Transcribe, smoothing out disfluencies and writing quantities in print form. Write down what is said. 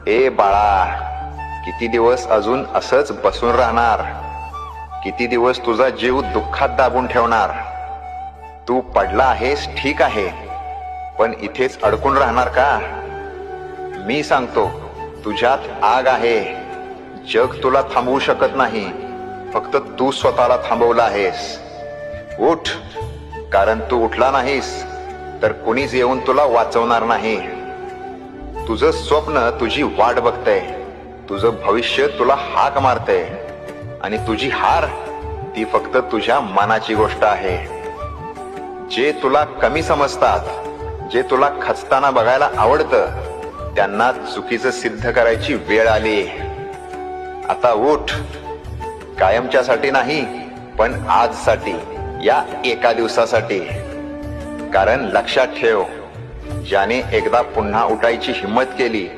ए बाळा, किती दिवस अजून असंच बसून राहणार? किती दिवस तुझा जीव दुःखात दाबून ठेवणार? तू पडला आहेस ठीक आहे, पण इथेच अडकून राहणार का? मी सांगतो, तुझ्यात आग आहे. जग तुला थांबवू शकत नाही, फक्त तू स्वतःला थांबवला आहेस. उठ, कारण तू उठला नाहीस तर कुणीच येऊन तुला वाचवणार नाही. तुझं स्वप्न तुझी वाट बघतंय, तुझं भविष्य तुला हाक मारतंय, आणि तुझी हार ती फक्त तुझ्या मनाची गोष्ट आहे. जे तुला कमी समजतात, जे तुला खचताना बघायला आवडतं, त्यांना चुकीचं सिद्ध करायची वेळ आली. आता उठ, कायमच्यासाठी नाही पण आजसाठी, या एका दिवसासाठी. कारण लक्षात ठेव, ज्याने एकदा पुन्हा उठायची हिम्मत केली